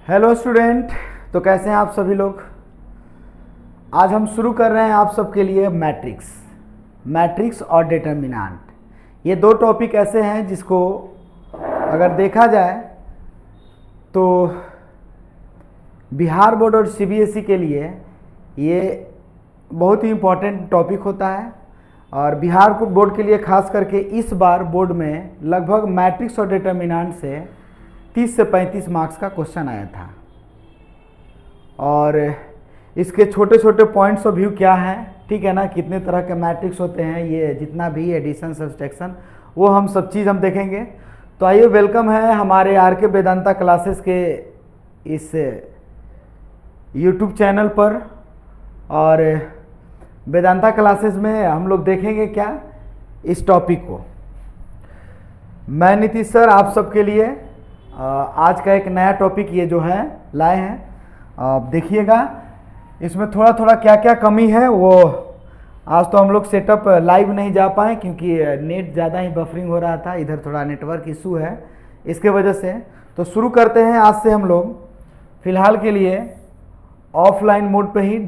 Hello student. तो कैसे हैं आप सभी लोग। आज हम शुरू कर रहे हैं आप सबके लिए मैट्रिक्स और डिटर्मिनेंट। ये दो टॉपिक ऐसे हैं जिसको अगर देखा जाए तो बिहार बोर्ड और सीबीएसई के लिए ये बहुत ही इम्पोर्टेंट टॉपिक होता है। और बिहार बोर्ड के लिए खास करके इस बार बोर्ड में लगभग मैट्रिक्स और डिटर्मिनेंट से 30 से 35 मार्क्स का क्वेश्चन आया था। और इसके छोटे छोटे पॉइंट्स ऑफ व्यू क्या हैं, ठीक है ना, कितने तरह के मैट्रिक्स होते हैं, ये जितना भी एडिशन सब्सट्रैक्शन वो हम सब चीज़ हम देखेंगे। तो आइए, वेलकम है हमारे आर के वेदांता क्लासेस के इस यूट्यूब चैनल पर। और वेदांता क्लासेस में हम लोग देखेंगे क्या, इस टॉपिक को। मैं नीतीश सर आप सबके लिए आज का एक नया टॉपिक ये जो है लाए हैं। आप देखिएगा इसमें थोड़ा थोड़ा क्या क्या कमी है वो। आज तो हम लोग सेटअप लाइव नहीं जा पाए क्योंकि नेट ज़्यादा ही बफरिंग हो रहा था, इधर थोड़ा नेटवर्क इशू है इसके वजह से। तो शुरू करते हैं आज से। हम लोग फ़िलहाल के लिए ऑफलाइन मोड पे ही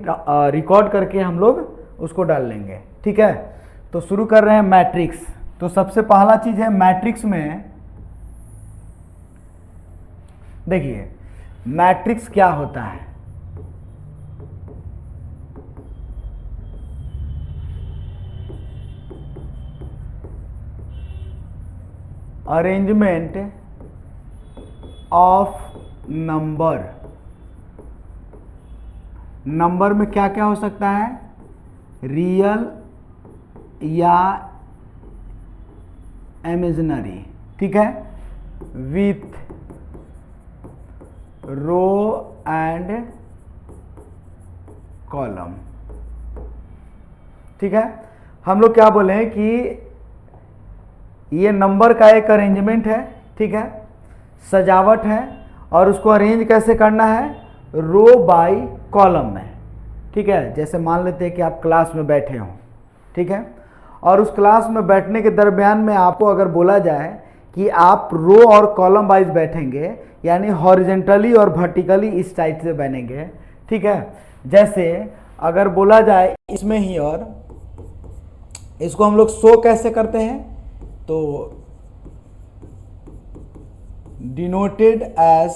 रिकॉर्ड करके हम लोग उसको डाल लेंगे, ठीक है। तो शुरू कर रहे हैं मैट्रिक्स। तो सबसे पहला चीज़ है मैट्रिक्स में, देखिए मैट्रिक्स क्या होता है। अरेंजमेंट ऑफ नंबर में क्या क्या हो सकता है, रियल या इमेजिनरी, ठीक है, विथ रो एंड कॉलम, ठीक है। हम लोग क्या बोले हैं कि ये नंबर का एक अरेंजमेंट है, ठीक है, सजावट है। और उसको अरेंज कैसे करना है, रो बाय कॉलम में, ठीक है। जैसे मान लेते हैं कि आप क्लास में बैठे हों, ठीक है, और उस क्लास में बैठने के दरमियान में आपको अगर बोला जाए कि आप रो और कॉलम वाइज बैठेंगे, यानी हॉरिजेंटली और वर्टिकली इस टाइप से बनेंगे, ठीक है। जैसे अगर बोला जाए इसमें ही, और इसको हम लोग शो कैसे करते हैं, तो डिनोटेड एज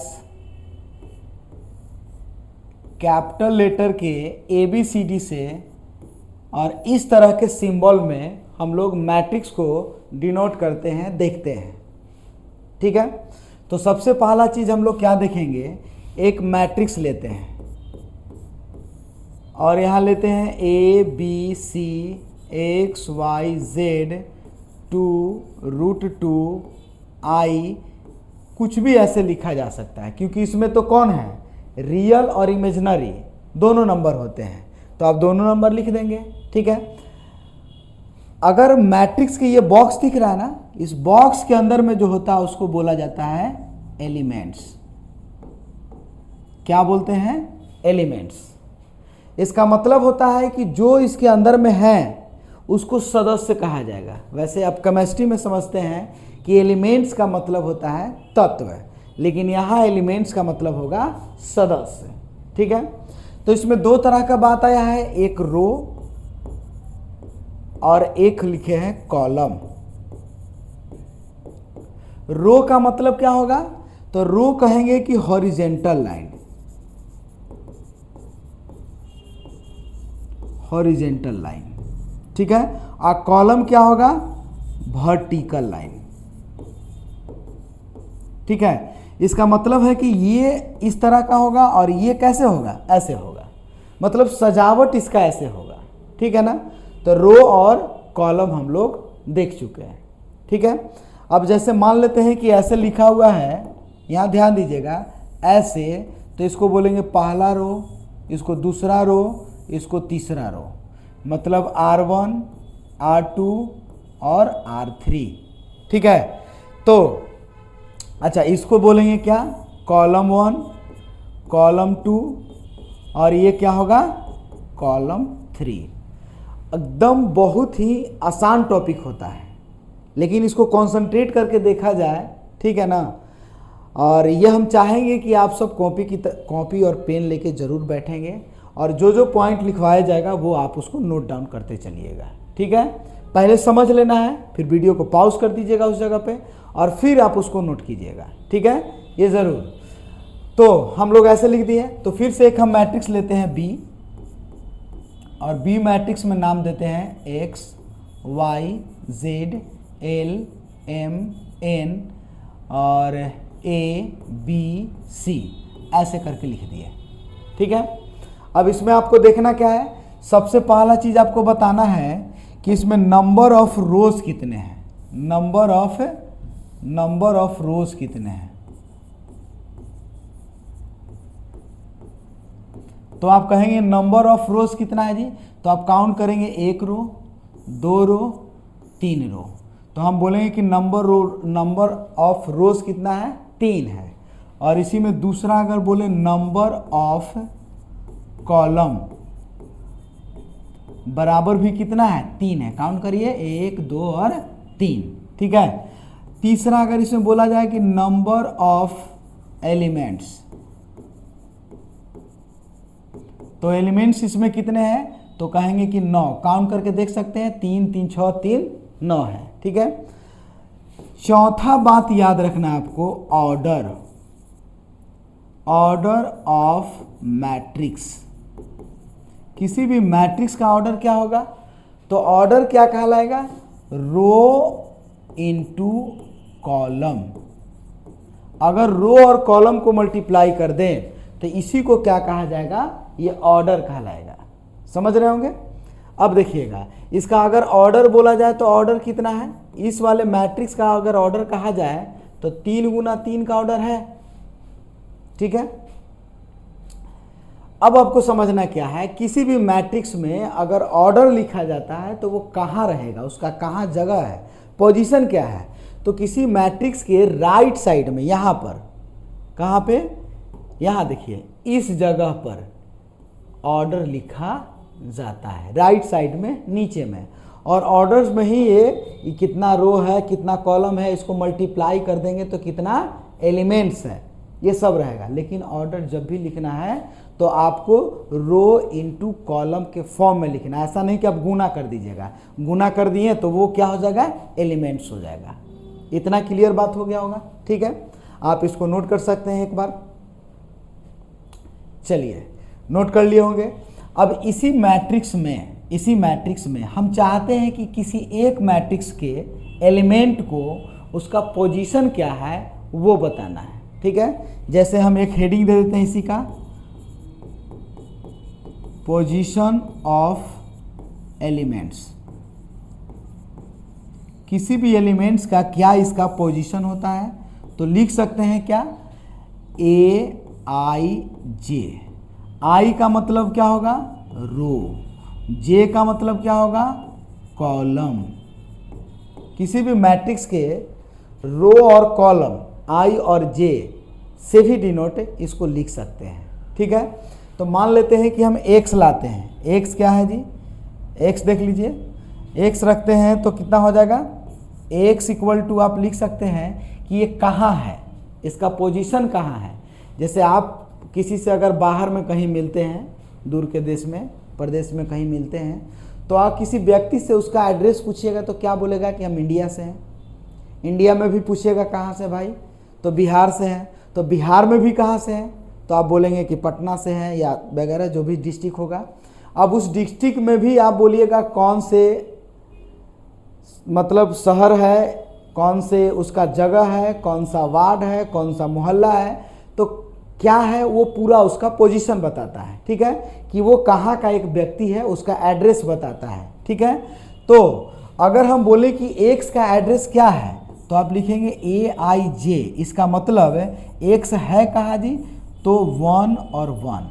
कैपिटल लेटर के ABCD से, और इस तरह के सिंबल में हम लोग मैट्रिक्स को डिनोट करते हैं, देखते हैं, ठीक है। तो सबसे पहला चीज़ हम लोग क्या देखेंगे, एक मैट्रिक्स लेते हैं और यहाँ लेते हैं ABC XYZ 2√2I, कुछ भी ऐसे लिखा जा सकता है क्योंकि इसमें तो कौन है, रियल और इमेजिनरी दोनों नंबर होते हैं। तो आप दोनों नंबर लिख देंगे, ठीक है। अगर मैट्रिक्स के ये बॉक्स दिख रहा है ना, इस बॉक्स के अंदर में जो होता है उसको बोला जाता है एलिमेंट्स। क्या बोलते हैं, एलिमेंट्स। इसका मतलब होता है कि जो इसके अंदर में है उसको सदस्य कहा जाएगा। वैसे आप केमिस्ट्री में समझते हैं कि एलिमेंट्स का मतलब होता है तत्व, लेकिन यहाँ एलिमेंट्स का मतलब होगा सदस्य, ठीक है। तो इसमें दो तरह का बात आया है, एक रो और एक लिखे हैं कॉलम। रो का मतलब क्या होगा, तो रो कहेंगे कि हॉरिजेंटल लाइन, हॉरिजेंटल लाइन, ठीक है। और कॉलम क्या होगा, वर्टिकल लाइन, ठीक है। इसका मतलब है कि ये इस तरह का होगा और ये कैसे होगा, ऐसे होगा, मतलब सजावट इसका ऐसे होगा, ठीक है ना। तो रो और कॉलम हम लोग देख चुके हैं, ठीक है। अब जैसे मान लेते हैं कि ऐसे लिखा हुआ है, यहाँ ध्यान दीजिएगा, ऐसे, तो इसको बोलेंगे पहला रो, इसको दूसरा रो, इसको तीसरा रो, मतलब R1 R2 और R3, ठीक है। तो अच्छा, इसको बोलेंगे क्या, कॉलम 1 कॉलम 2 और ये क्या होगा, कॉलम 3। एकदम बहुत ही आसान टॉपिक होता है, लेकिन इसको कंसंट्रेट करके देखा जाए, ठीक है ना। और ये हम चाहेंगे कि आप सब कॉपी और पेन लेके ज़रूर बैठेंगे और जो जो पॉइंट लिखवाया जाएगा वो आप उसको नोट डाउन करते चलिएगा। ठीक है, पहले समझ लेना है, फिर वीडियो को पॉज कर दीजिएगा उस जगह पे और फिर आप उसको नोट कीजिएगा। ठीक है, ये ज़रूर। तो हम लोग ऐसे लिख दिए, तो फिर से एक हम मैट्रिक्स लेते हैं बी, और बी मैट्रिक्स में नाम देते हैं X Y Z L M N और ए बी सी, ऐसे करके लिख दिए। ठीक है, अब इसमें आपको देखना क्या है, सबसे पहला चीज़ आपको बताना है कि इसमें नंबर ऑफ रोज कितने हैं, नंबर ऑफ रोज कितने हैं। तो आप कहेंगे नंबर ऑफ रोज कितना है जी, तो आप काउंट करेंगे 1 रो 2 रो 3 रो, तो हम बोलेंगे कि नंबर ऑफ रोज कितना है, 3 है। और इसी में दूसरा अगर बोले नंबर ऑफ कॉलम बराबर भी कितना है, 3 है। काउंट करिए 1 2 और 3। ठीक है, तीसरा अगर इसमें बोला जाए कि नंबर ऑफ एलिमेंट्स, तो एलिमेंट्स इसमें कितने हैं, तो कहेंगे कि 9। काउंट करके देख सकते हैं 3 3 6 3 9 है। ठीक है, चौथा बात याद रखना है आपको, ऑर्डर ऑफ मैट्रिक्स। किसी भी मैट्रिक्स का ऑर्डर क्या होगा, तो ऑर्डर क्या कहलाएगा, रो इनटू कॉलम। अगर रो और कॉलम को मल्टीप्लाई कर दें तो इसी को क्या कहा जाएगा, ये ऑर्डर कहलाएगा। समझ रहे होंगे। अब देखिएगा, इसका अगर ऑर्डर बोला जाए तो ऑर्डर कितना है, इस वाले मैट्रिक्स का अगर ऑर्डर कहा जाए तो 3 गुना 3 का ऑर्डर है। ठीक है, अब आपको समझना क्या है, किसी भी मैट्रिक्स में अगर ऑर्डर लिखा जाता है तो वो कहाँ रहेगा, उसका कहाँ जगह है, पोजीशन क्या है। तो किसी मैट्रिक्स के राइट साइड में, यहाँ पर, कहाँ पे, यहाँ देखिए, इस जगह पर ऑर्डर लिखा जाता है, राइट साइड में नीचे में। और ऑर्डर्स में ही ये कितना रो है कितना कॉलम है, इसको मल्टीप्लाई कर देंगे तो कितना एलिमेंट्स है, ये सब रहेगा। लेकिन ऑर्डर जब भी लिखना है तो आपको रो इनटू कॉलम के फॉर्म में लिखना है। ऐसा नहीं कि आप गुना कर दीजिएगा, गुना कर दिए तो वो क्या हो जाएगा, एलिमेंट्स हो जाएगा। इतना क्लियर बात हो गया होगा। ठीक है, आप इसको नोट कर सकते हैं एक बार। चलिए, नोट कर लिए होंगे। अब इसी मैट्रिक्स में हम चाहते हैं कि किसी एक मैट्रिक्स के एलिमेंट को उसका पोजीशन क्या है वो बताना है। ठीक है, जैसे हम एक हेडिंग दे देते हैं इसी का, पोजीशन ऑफ एलिमेंट्स। किसी भी एलिमेंट्स का क्या इसका पोजीशन होता है, तो लिख सकते हैं क्या, ए आई जे। आई का मतलब क्या होगा, रो। जे का मतलब क्या होगा, कॉलम। किसी भी मैट्रिक्स के रो और कॉलम आई और जे से भी डिनोट इसको लिख सकते हैं। ठीक है, तो मान लेते हैं कि हम एक्स लाते हैं। एक्स क्या है जी, एक्स देख लीजिए, एक्स रखते हैं तो कितना हो जाएगा, एक्स इक्वल टू आप लिख सकते हैं कि ये कहाँ है, इसका पोजीशन कहाँ है। जैसे आप किसी से अगर बाहर में कहीं मिलते हैं, दूर के देश में प्रदेश में कहीं मिलते हैं, तो आप किसी व्यक्ति से उसका एड्रेस पूछिएगा तो क्या बोलेगा कि हम इंडिया से हैं। इंडिया में भी पूछिएगा कहाँ से भाई, तो बिहार से हैं। तो बिहार में भी कहाँ से हैं, तो आप बोलेंगे कि पटना से हैं या वगैरह जो भी डिस्ट्रिक्ट होगा। अब उस डिस्ट्रिक्ट में भी आप बोलिएगा कौन से मतलब शहर है, कौन से उसका जगह है, कौन सा वार्ड है, कौन सा मोहल्ला है, तो क्या है वो पूरा उसका पोजीशन बताता है। ठीक है, कि वो कहाँ का एक व्यक्ति है, उसका एड्रेस बताता है। ठीक है, तो अगर हम बोले कि एक्स का एड्रेस क्या है, तो आप लिखेंगे ए आई जे। इसका मतलब एक्स है कहाँ जी, तो 1 और 1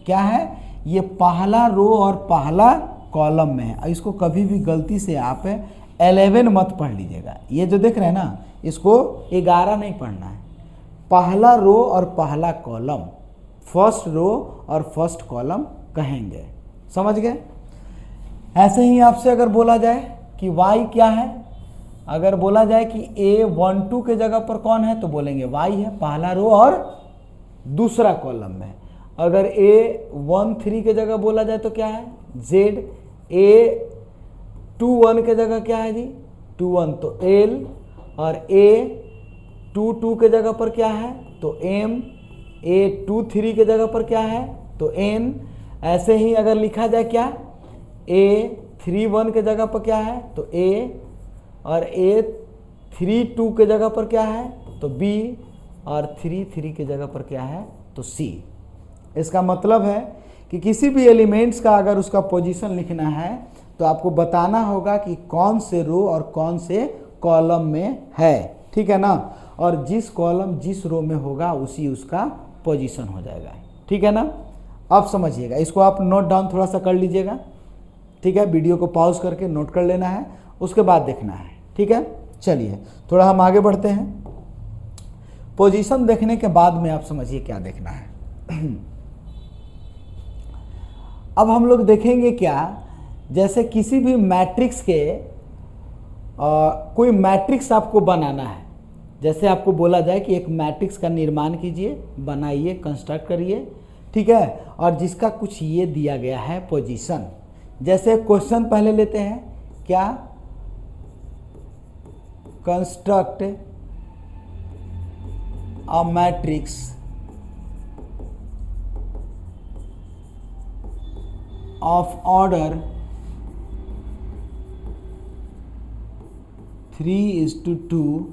क्या है, ये पहला रो और पहला कॉलम में है। इसको कभी भी गलती से आप 11 मत पढ़ लीजिएगा। ये जो देख रहे हैं ना, इसको 11 नहीं पढ़ना है, पहला रो और पहला कॉलम, फर्स्ट रो और फर्स्ट कॉलम कहेंगे। समझ गए। ऐसे ही आपसे अगर बोला जाए कि y क्या है, अगर बोला जाए कि A12 के जगह पर कौन है तो बोलेंगे y है, पहला रो और दूसरा कॉलम में। अगर A13 के जगह बोला जाए तो क्या है z, A21 के जगह क्या है जी 21 तो l, और A22 के जगह पर क्या है तो m, A23 के जगह पर क्या है तो n। ऐसे ही अगर लिखा जाए क्या A31 के जगह पर क्या है तो a, और A32 के जगह पर क्या है तो b, और 33 के जगह पर क्या है तो c। इसका मतलब है कि किसी भी एलिमेंट्स का अगर उसका पोजीशन लिखना है तो आपको बताना होगा कि कौन से रो और कौन से कॉलम में है, ठीक है ना। और जिस कॉलम जिस रो में होगा उसी उसका पोजीशन हो जाएगा, ठीक है ना। अब समझिएगा, इसको आप नोट डाउन थोड़ा सा कर लीजिएगा, ठीक है। वीडियो को पॉज करके नोट कर लेना है, उसके बाद देखना है, ठीक है। चलिए थोड़ा हम आगे बढ़ते हैं। पोजीशन देखने के बाद में आप समझिए क्या देखना है। अब हम लोग देखेंगे क्या, जैसे किसी भी मैट्रिक्स के कोई मैट्रिक्स आपको बनाना है। जैसे आपको बोला जाए कि एक मैट्रिक्स का निर्माण कीजिए, बनाइए, कंस्ट्रक्ट करिए, ठीक है, और जिसका कुछ ये दिया गया है पोजीशन। जैसे क्वेश्चन पहले लेते हैं क्या, construct a matrix of order 3:2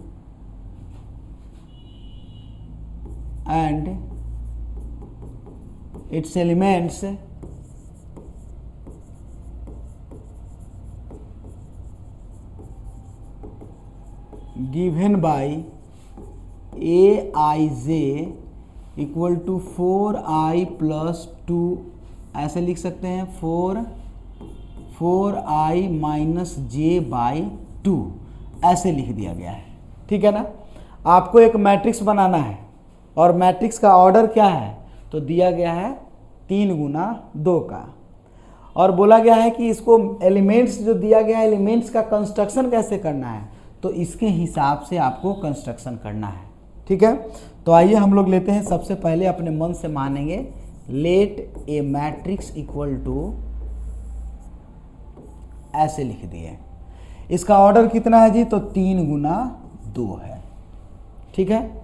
and its elements given by aij equal to 4i + 2, ऐसे लिख सकते हैं 4i - j/2, ऐसे लिख दिया गया है, ठीक है ना। आपको एक मैट्रिक्स बनाना है और मैट्रिक्स का ऑर्डर क्या है तो दिया गया है 3×2 का, और बोला गया है कि इसको एलिमेंट्स जो दिया गया है एलिमेंट्स का कंस्ट्रक्शन कैसे करना है, तो इसके हिसाब से आपको कंस्ट्रक्शन करना है, ठीक है। तो आइए हम लोग लेते हैं, सबसे पहले अपने मन से मानेंगे let A matrix equal to, ऐसे लिख दिए। इसका ऑर्डर कितना है जी तो 3×2 है, ठीक है।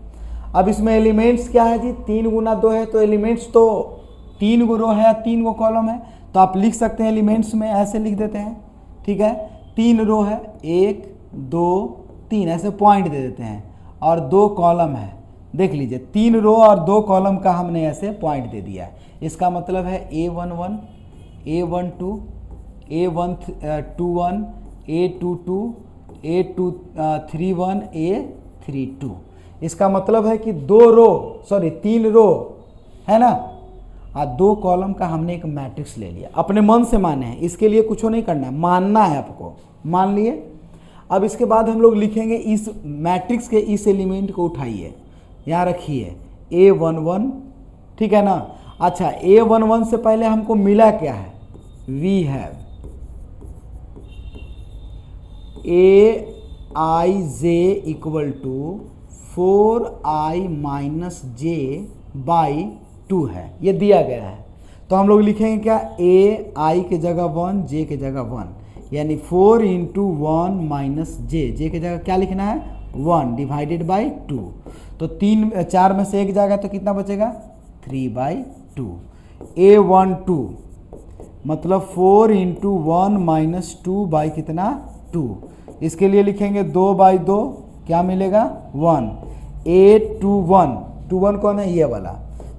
अब इसमें एलिमेंट्स क्या है जी 3×2 है, तो एलिमेंट्स तो 3 गो रो है, 3 गो कॉलम है, तो आप लिख सकते हैं एलिमेंट्स में ऐसे लिख देते हैं, ठीक है। 3 रो है 1 2 3, ऐसे पॉइंट दे देते हैं, और 2 कॉलम है, देख लीजिए 3 रो और 2 कॉलम का हमने ऐसे पॉइंट दे दिया है। इसका मतलब है A11 A12 A21 A22 A31 A32। इसका मतलब है कि 3 रो है ना, 2 कॉलम का हमने एक मैट्रिक्स ले लिया, अपने मन से माने हैं, इसके लिए कुछ नहीं करना है, मानना है आपको, मान लिए। अब इसके बाद हम लोग लिखेंगे इस मैट्रिक्स के इस एलिमेंट को उठाइए, यहाँ रखिए A11, ठीक है ना। अच्छा A11 से पहले हमको मिला क्या है, we have aij equal to 4i - j/2 है, ये दिया गया है। तो हम लोग लिखेंगे क्या, ai के जगह 1 j के जगह 1, यानी 4 × 1 - j के जगह क्या लिखना है 1 / 2। तो 4 में से 1 जाएगा तो कितना बचेगा 3/2। A12 मतलब 4 × 1 - 2 बाई कितना 2, इसके लिए लिखेंगे 2/2, क्या मिलेगा 1। A21 कौन है ये वाला,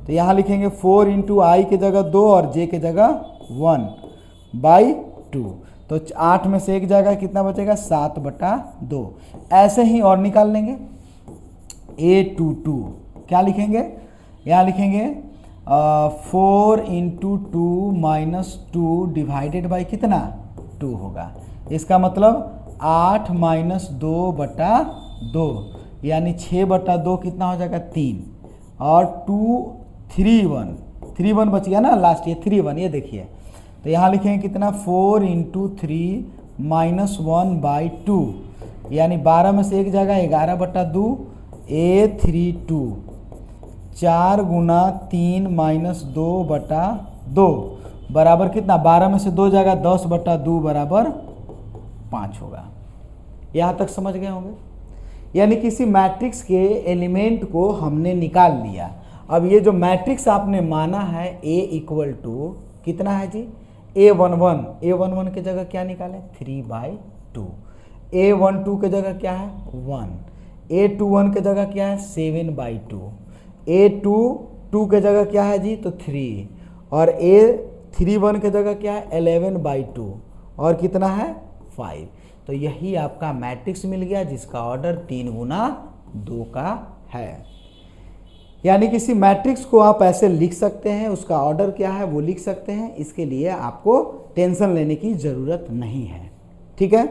तो यहाँ लिखेंगे 4 × i के जगह 2 और j के जगह 1/2। तो 8 में से 1 जाएगा, कितना बचेगा 7/2। ऐसे ही और निकाल लेंगे। A22 क्या लिखेंगे, यहाँ लिखेंगे 4 × 2 - 2 डिवाइडेड बाई कितना 2 होगा। इसका मतलब 8 - 2/2, यानी 6/2 कितना हो जाएगा 3, और 3 1 बच गया ना लास्ट, ये 3 1, ये देखिए। तो यहाँ लिखेंगे कितना 4 × 3 - 1/2, यानी 12 में से एक जगह 11/2 A32 4 गुना 3 माइनस 2/2 बराबर कितना, 12 में से 2 जगह 10/2 बराबर 5 होगा। यहाँ तक समझ गए होंगे। यानी किसी मैट्रिक्स के एलिमेंट को हमने निकाल लिया। अब ये जो मैट्रिक्स आपने माना है A इक्वल टू कितना है जी, A11 की जगह क्या निकालें 3/2, A12 की जगह क्या है 1, A21 की जगह क्या है 7/2, A22 की जगह क्या है जी तो 3 और A31 की जगह क्या है 11/2 और कितना है 5। तो यही आपका मैट्रिक्स मिल गया जिसका ऑर्डर 3 गुना 2 का है। यानी किसी मैट्रिक्स को आप ऐसे लिख सकते हैं, उसका ऑर्डर क्या है वो लिख सकते हैं, इसके लिए आपको टेंशन लेने की ज़रूरत नहीं है। ठीक है,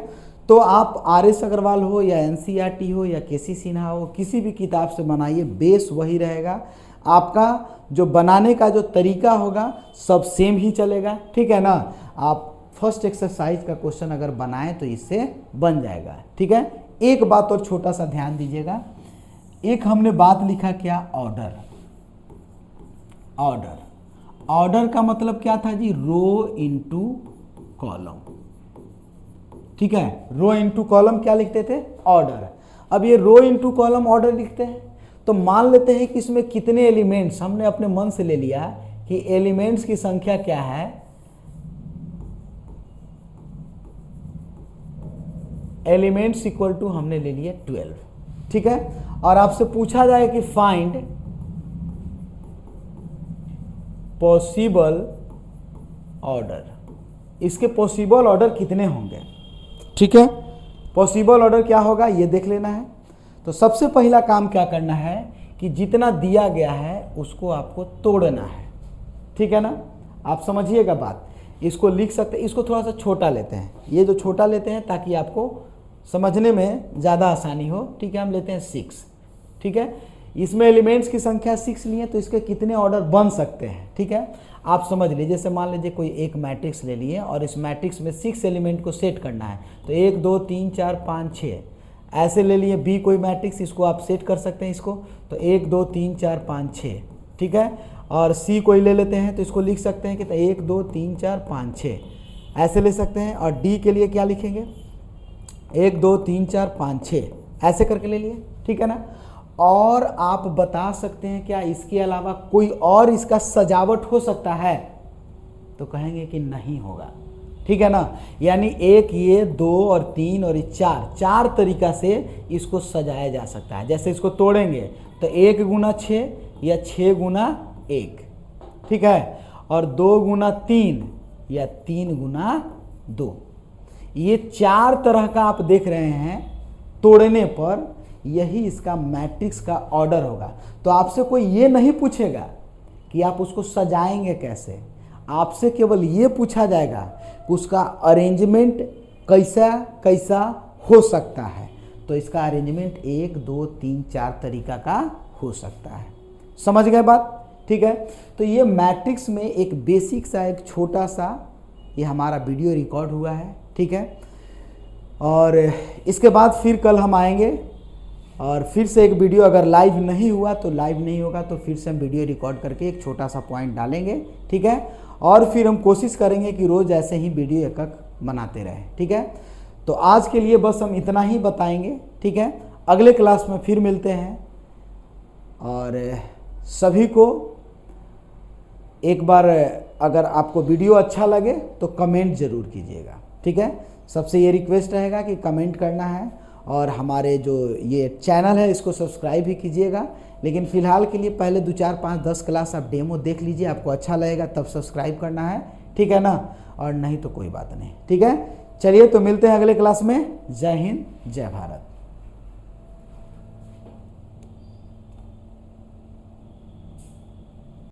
तो आप RS अग्रवाल हो या NCERT हो या KC सिन्हा हो, किसी भी किताब से बनाइए, बेस वही रहेगा। आपका जो बनाने का जो तरीका होगा सब सेम ही चलेगा। ठीक है ना, आप फर्स्ट एक्सरसाइज का क्वेश्चन अगर बनाएं तो इससे बन जाएगा। ठीक है, एक बात और छोटा सा ध्यान दीजिएगा, एक हमने बात लिखा क्या, ऑर्डर। ऑर्डर का मतलब क्या था जी, रो इनटू कॉलम। ठीक है, रो इनटू कॉलम क्या लिखते थे, ऑर्डर। अब ये रो इनटू कॉलम ऑर्डर लिखते हैं तो मान लेते हैं कि इसमें कितने एलिमेंट्स, हमने अपने मन से ले लिया कि एलिमेंट्स की संख्या क्या है, एलिमेंट्स इक्वल टू हमने ले लिया 12। ठीक है, और आपसे पूछा जाए कि फाइंड पॉसिबल ऑर्डर, इसके पॉसिबल ऑर्डर कितने होंगे। ठीक है, पॉसिबल ऑर्डर क्या होगा ये देख लेना है। तो सबसे पहला काम क्या करना है कि जितना दिया गया है उसको आपको तोड़ना है। ठीक है ना, आप समझिएगा बात, इसको लिख सकते, इसको थोड़ा सा छोटा लेते हैं, ये जो छोटा लेते हैं ताकि आपको समझने में ज़्यादा आसानी हो। ठीक है, हम लेते हैं 6। ठीक है, इसमें एलिमेंट्स की संख्या 6 लिए तो इसके कितने ऑर्डर बन सकते हैं। ठीक है, आप समझ लीजिए, जैसे मान लीजिए कोई एक मैट्रिक्स ले लिए और इस मैट्रिक्स में 6 एलिमेंट को सेट करना है, तो 1 2 3 4 5 6 ऐसे ले लिए। बी कोई मैट्रिक्स, इसको आप सेट कर सकते हैं इसको, तो 1 2 3 4 5 6। ठीक है, और सी कोई ले लेते हैं तो इसको लिख सकते हैं कि 1 2 3 4 5 6 ऐसे ले सकते हैं। और डी के लिए क्या लिखेंगे, 1 2 3 4 5 6 ऐसे करके ले लिए। ठीक है ना, और आप बता सकते हैं क्या इसके अलावा कोई और इसका सजावट हो सकता है, तो कहेंगे कि नहीं होगा। ठीक है ना, यानी एक ये 2 और 3 और 4 तरीका से इसको सजाया जा सकता है। जैसे इसको तोड़ेंगे तो 1 गुना 6 या 6 गुना 1। ठीक है, और 2 गुना 3 या 3 गुना 2, ये 4 तरह का आप देख रहे हैं। तोड़ने पर यही इसका मैट्रिक्स का ऑर्डर होगा। तो आपसे कोई ये नहीं पूछेगा कि आप उसको सजाएंगे कैसे, आपसे केवल ये पूछा जाएगा कि उसका अरेंजमेंट कैसा कैसा हो सकता है। तो इसका अरेंजमेंट 1 2 3 4 तरीका का हो सकता है। समझ गए बात। ठीक है, तो ये मैट्रिक्स में एक बेसिक सा, एक छोटा सा ये हमारा वीडियो रिकॉर्ड हुआ है। ठीक है, और इसके बाद फिर कल हम आएंगे और फिर से एक वीडियो, अगर लाइव नहीं हुआ तो लाइव नहीं होगा तो फिर से हम वीडियो रिकॉर्ड करके एक छोटा सा पॉइंट डालेंगे। ठीक है, और फिर हम कोशिश करेंगे कि रोज़ ऐसे ही वीडियो एक बनाते रहें। ठीक है, तो आज के लिए बस हम इतना ही बताएंगे। ठीक है, अगले क्लास में फिर मिलते हैं। और सभी को एक बार अगर आपको वीडियो अच्छा लगे तो कमेंट ज़रूर कीजिएगा। ठीक है, सबसे ये रिक्वेस्ट रहेगा कि कमेंट करना है, और हमारे जो ये चैनल है इसको सब्सक्राइब भी कीजिएगा। लेकिन फ़िलहाल के लिए पहले 2 4 5 10 क्लास आप डेमो देख लीजिए, आपको अच्छा लगेगा तब सब्सक्राइब करना है। ठीक है ना, और नहीं तो कोई बात नहीं। ठीक है, चलिए तो मिलते हैं अगले क्लास में। जय हिंद, जय भारत।